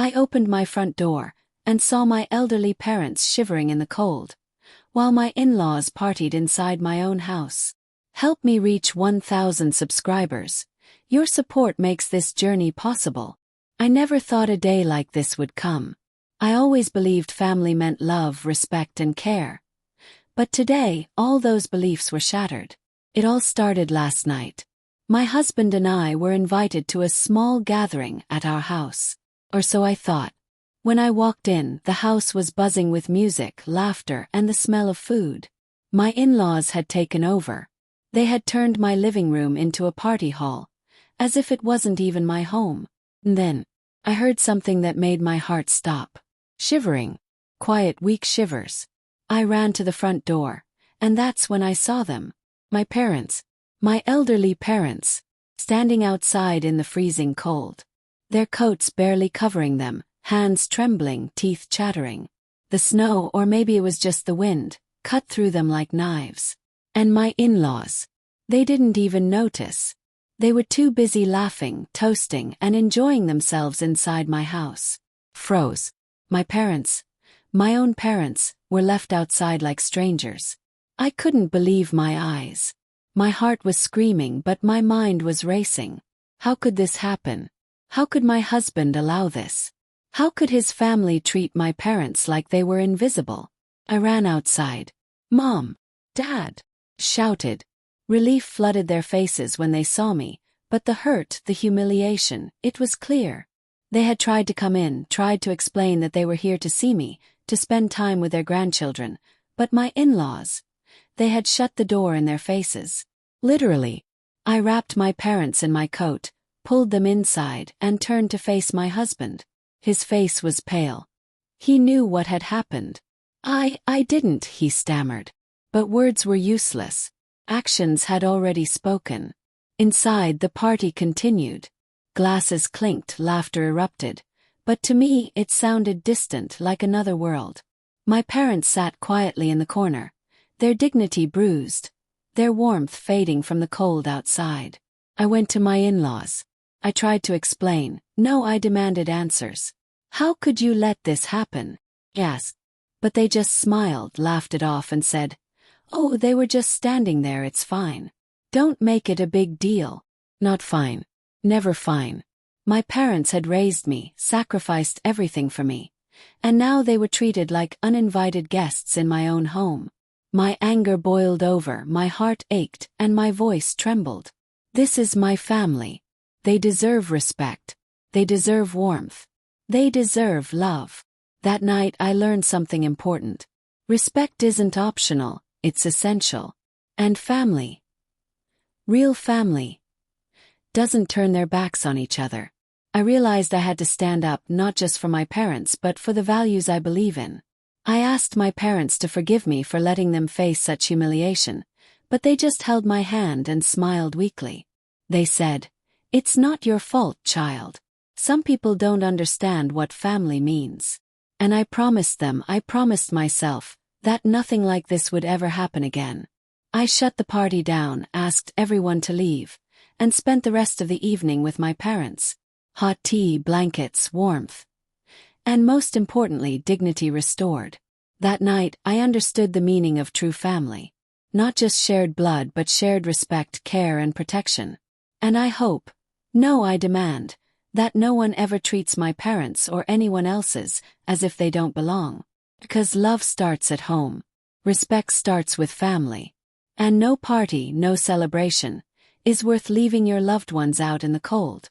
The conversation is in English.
I opened my front door and saw my elderly parents shivering in the cold, while my in-laws partied inside my own house. Help me reach 1,000 subscribers. Your support makes this journey possible. I never thought a day like this would come. I always believed family meant love, respect, and care. But today, all those beliefs were shattered. It all started last night. My husband and I were invited to a small gathering at our house. Or so I thought. When I walked in, the house was buzzing with music, laughter, and the smell of food. My in-laws had taken over. They had turned my living room into a party hall, as if it wasn't even my home. And then, I heard something that made my heart stop. Shivering. Quiet, weak shivers. I ran to the front door, and that's when I saw them. My parents. My elderly parents. Standing outside in the freezing cold. Their coats barely covering them, hands trembling, teeth chattering. The snow, or maybe it was just the wind, cut through them like knives. And my in-laws. They didn't even notice. They were too busy laughing, toasting, and enjoying themselves inside my house. Froze. My parents, my own parents, were left outside like strangers. I couldn't believe my eyes. My heart was screaming, but my mind was racing. How could this happen? How could my husband allow this? How could his family treat my parents like they were invisible? I ran outside. Mom! Dad! Shouted. Relief flooded their faces when they saw me, but the hurt, the humiliation, it was clear. They had tried to come in, tried to explain that they were here to see me, to spend time with their grandchildren, but my in-laws, they had shut the door in their faces. Literally. I wrapped my parents in my coat, pulled them inside, and turned to face my husband. His face was pale. He knew what had happened. I didn't, he stammered. But words were useless. Actions had already spoken. Inside, the party continued. Glasses clinked, laughter erupted. But to me, it sounded distant, like another world. My parents sat quietly in the corner, their dignity bruised, their warmth fading from the cold outside. I went to my in-laws. I tried to explain. No, I demanded answers. How could you let this happen? I asked. But they just smiled, laughed it off, and said, "Oh, they were just standing there, it's fine. Don't make it a big deal." Not fine. Never fine. My parents had raised me, sacrificed everything for me. And now they were treated like uninvited guests in my own home. My anger boiled over, my heart ached, and my voice trembled. This is my family. They deserve respect. They deserve warmth. They deserve love. That night I learned something important. Respect isn't optional, it's essential. And family, real family, doesn't turn their backs on each other. I realized I had to stand up not just for my parents but for the values I believe in. I asked my parents to forgive me for letting them face such humiliation, but they just held my hand and smiled weakly. They said, "It's not your fault, child. Some people don't understand what family means." And I promised them, I promised myself, that nothing like this would ever happen again. I shut the party down, asked everyone to leave, and spent the rest of the evening with my parents. Hot tea, blankets, warmth. And most importantly, dignity restored. That night, I understood the meaning of true family. Not just shared blood but shared respect, care, and protection. And I hope, no, I demand, that no one ever treats my parents or anyone else's as if they don't belong. Because love starts at home. Respect starts with family. And no party, no celebration, is worth leaving your loved ones out in the cold.